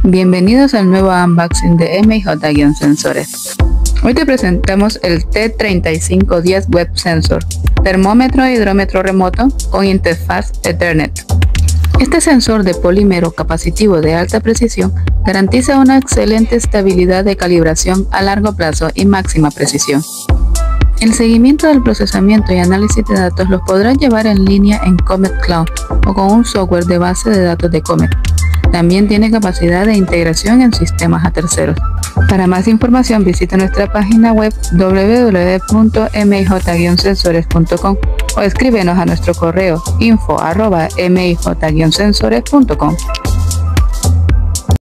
Bienvenidos al nuevo unboxing de MIJ-Sensores. Hoy te presentamos el T3510 Web Sensor, termómetro e hidrómetro remoto con interfaz Ethernet. Este sensor de polímero capacitivo de alta precisión garantiza una excelente estabilidad de calibración a largo plazo y máxima precisión. El seguimiento del procesamiento y análisis de datos los podrás llevar en línea en Comet Cloud o con un software de base de datos de Comet. También tiene capacidad de integración en sistemas a terceros. Para más información visita nuestra página web www.mij-sensores.com o escríbenos a nuestro correo info@mij-sensores.com.